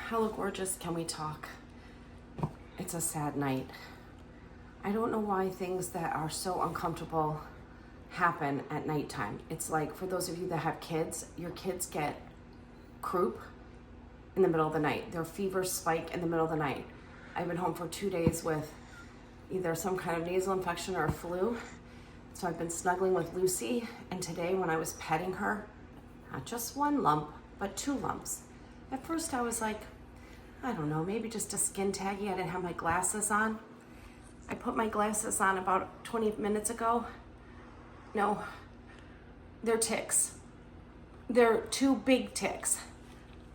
Hello, gorgeous. Can we talk? It's a sad night. I don't know why things that are so uncomfortable happen at nighttime. It's like, for those of you that have kids, your kids get croup in the middle of the night. Their fevers spike in the middle of the night. I've been home for 2 days with either some kind of nasal infection or a flu. So I've been snuggling with Lucy. And today when I was petting her, not just one lump, but 2 lumps. At first I was like, I don't know, maybe just a skin taggy. I didn't have my glasses on. I put my glasses on about 20 minutes ago. No, they're ticks. They're 2 big ticks.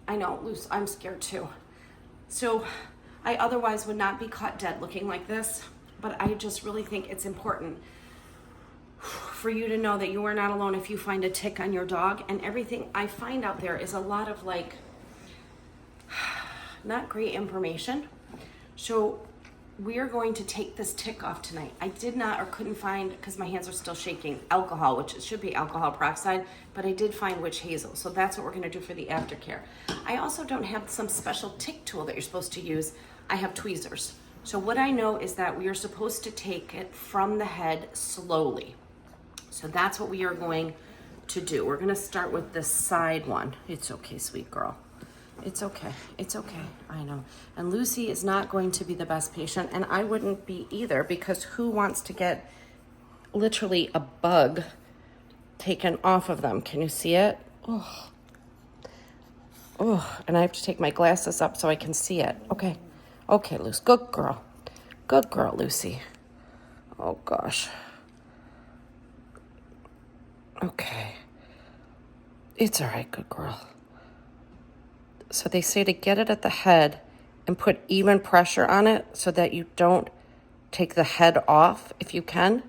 I know, Luce, I'm scared too. So I otherwise would not be caught dead looking like this, but I just really think it's important for you to know that you are not alone if you find a tick on your dog. And everything I find out there is a lot of like, not great information. So we are going to take this tick off tonight. I did not or couldn't find, because my hands are still shaking, alcohol, which it should be alcohol peroxide, but I did find witch hazel. So that's what we're gonna do for the aftercare. I also don't have some special tick tool that you're supposed to use. I have tweezers. So what I know is that we are supposed to take it from the head slowly. So that's what we are going to do. We're gonna start with the side one. It's okay, sweet girl. It's okay. It's okay. I know. And Lucy is not going to be the best patient, and I wouldn't be either, because who wants to get literally a bug taken off of them? Can you see it? Oh. Oh, and I have to take my glasses up so I can see it. Okay. Okay, Lucy. Good girl. Good girl, Lucy. Oh, gosh. Okay. It's all right, good girl. So they say to get it at the head and put even pressure on it so that you don't take the head off if you can.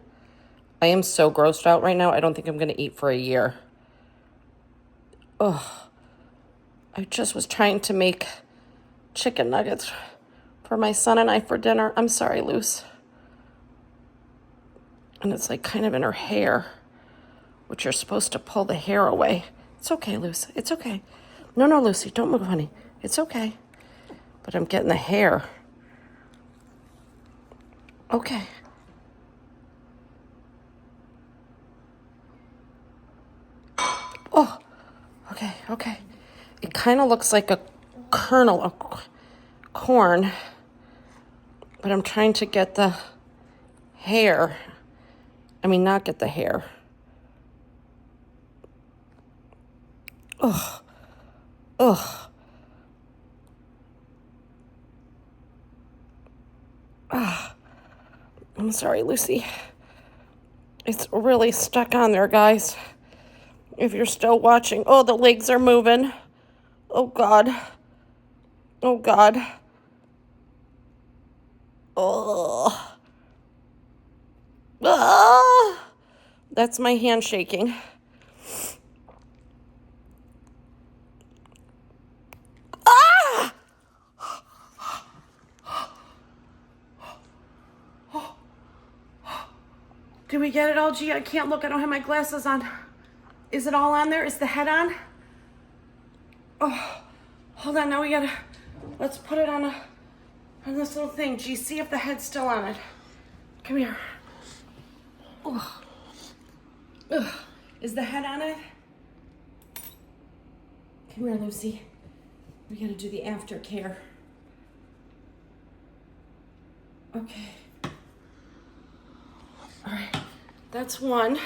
I am so grossed out right now. I don't think I'm going to eat for a year. Oh, I just was trying to make chicken nuggets for my son and I for dinner. I'm sorry, Luce. And it's like kind of in her hair, which you're supposed to pull the hair away. It's okay, Luce. It's okay. No, Lucy, don't move, honey. It's okay. But I'm getting the hair. Okay. Oh, okay. It kind of looks like a kernel of corn, but I'm trying to get the hair. I mean, not get the hair. Ugh. I'm sorry, Lucy. It's really stuck on there, guys. If you're still watching. Oh, the legs are moving. Oh, God. Oh, God. Oh. Ah. That's my hand shaking. Did we get it all, G? I can't look. I don't have my glasses on. Is it all on there? Is the head on? Oh, hold on. Now we gotta, let's put it on this little thing. G, see if the head's still on it. Come here. Oh. Ugh. Is the head on it? Come here, Lucy. We gotta do the aftercare. Okay. All right, that's one.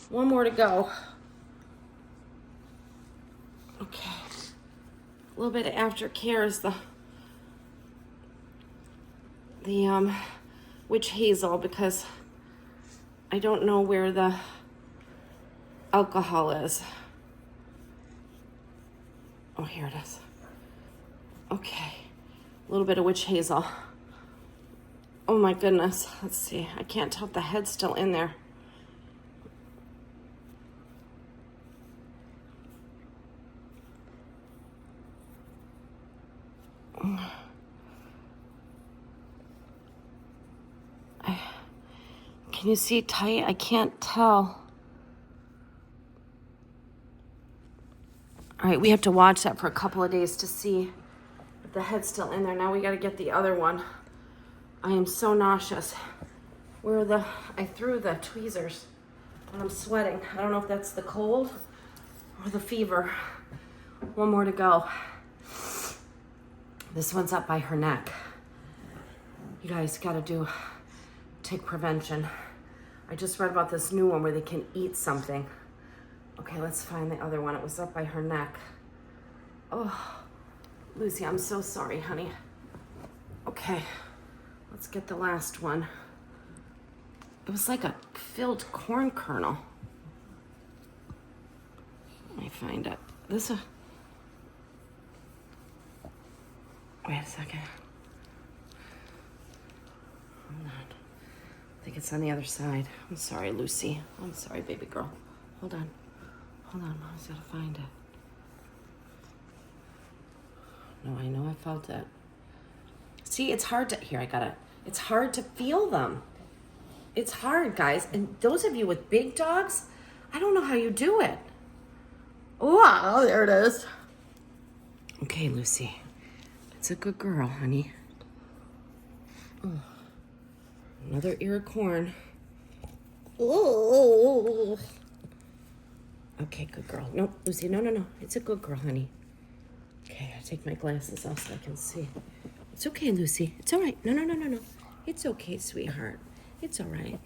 One more to go. Okay. A little bit of aftercare is the witch hazel, because I don't know where the alcohol is. Oh, here it is. Okay. A little bit of witch hazel. Oh my goodness. Let's see. I can't tell if the head's still in there. Can you see tight? I can't tell. All right, we have to watch that for a couple of days to see the head's still in there. Now we gotta get the other one. I am so nauseous. I threw the tweezers and I'm sweating. I don't know if that's the cold or the fever. One more to go. This one's up by her neck. You guys gotta take prevention. I just read about this new one where they can eat something. Okay, let's find the other one. It was up by her neck. Oh, Lucy, I'm so sorry, honey. Okay, let's get the last one. It was like a filled corn kernel. Let me find it. Wait a second. Hold on. I think it's on the other side. I'm sorry, Lucy. I'm sorry, baby girl. Hold on. Mom's gotta find it. No, I know I felt it. See, it's hard to, it's hard to feel them. It's hard, guys. And those of you with big dogs, I don't know how you do it. Wow, there it is. Okay, Lucy. It's a good girl, honey. Oh, another ear of corn. Oh. Okay, good girl. No, Lucy, no. It's a good girl, honey. Okay, I take my glasses off so I can see. It's okay, Lucy. It's all right. No. It's okay, sweetheart. It's all right.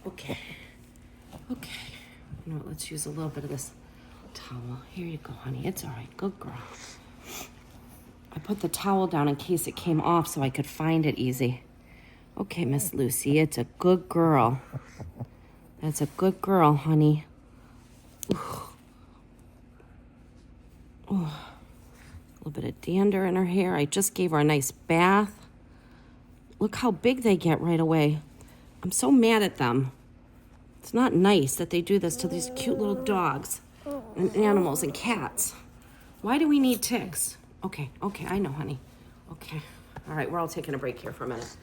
Okay. You know what? Let's use a little bit of this towel. Here you go, honey. It's all right. Good girl. I put the towel down in case it came off so I could find it easy. Okay, Miss Lucy, it's a good girl. That's a good girl, honey. Ooh. A little bit of dander in her hair. I just gave her a nice bath. Look how big they get right away. I'm so mad at them. It's not nice that they do this to these cute little dogs and animals and cats. Why do we need ticks? Okay, I know, honey. Okay. All right, we're all taking a break here for a minute.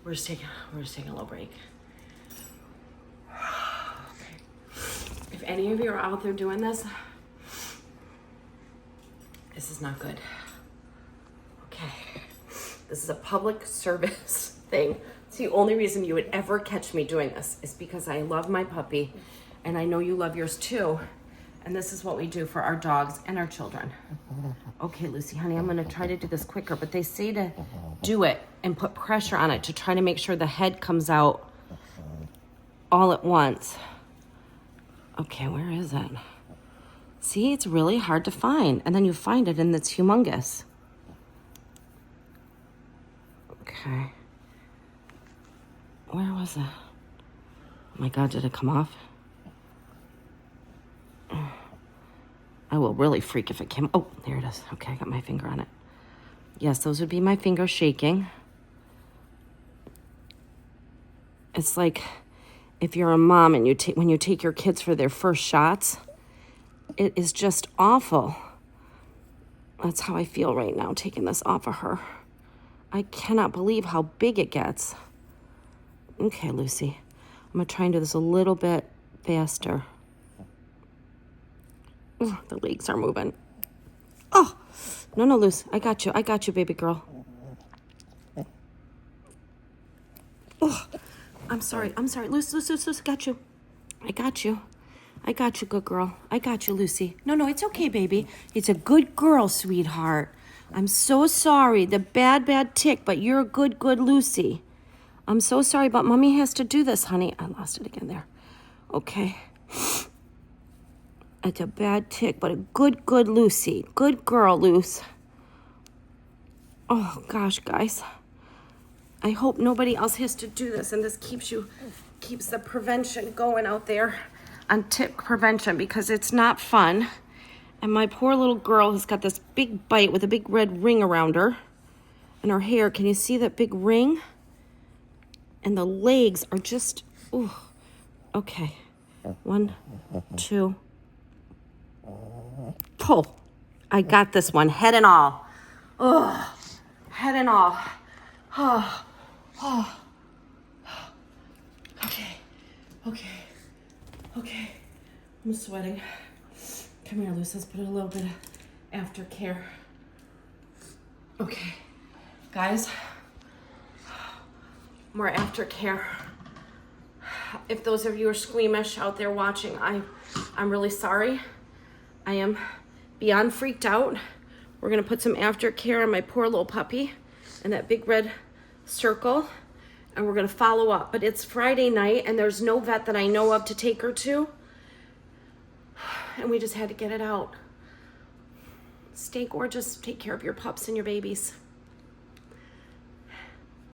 We're just taking a little break. Okay. If any of you are out there doing this is not good. Okay. This is a public service thing. It's the only reason you would ever catch me doing this is because I love my puppy and I know you love yours too. And this is what we do for our dogs and our children. Okay, Lucy, honey, I'm gonna try to do this quicker, but they say to do it and put pressure on it to try to make sure the head comes out all at once. Okay, where is it? See, it's really hard to find. And then you find it and it's humongous. Okay. Where was it? Oh my God, did it come off? I will really freak if it came. Oh, there it is. Okay, I got my finger on it. Yes, those would be my fingers shaking. It's like if you're a mom and when you take your kids for their first shots, it is just awful. That's how I feel right now, taking this off of her. I cannot believe how big it gets. Okay, Lucy. I'm going to try and do this a little bit faster. Ooh, the legs are moving. Oh, no, Luce. I got you, baby girl. Oh, I'm sorry. Luce, got you. I got you, good girl. I got you, Lucy. No, it's okay, baby. It's a good girl, sweetheart. I'm so sorry. The bad tick, but you're a good Lucy. I'm so sorry, but Mommy has to do this, honey. I lost it again there. Okay. It's a bad tick, but a good Lucy. Good girl, Luce. Oh, gosh, guys. I hope nobody else has to do this, and this keeps the prevention going out there on tick prevention, because it's not fun. And my poor little girl has got this big bite with a big red ring around her. And her hair, can you see that big ring? And the legs are just, ooh. Okay. 1, 2. Pull. I got this one, head and all. Oh, head and all. Oh. Okay. I'm sweating. Come here, Luce. Let's put a little bit of aftercare. Okay, guys, more aftercare. If those of you are squeamish out there watching, I'm really sorry. I am beyond freaked out. We're gonna put some aftercare on my poor little puppy and that big red circle, and we're gonna follow up. But it's Friday night and there's no vet that I know of to take her to, and we just had to get it out. Stay gorgeous, take care of your pups and your babies.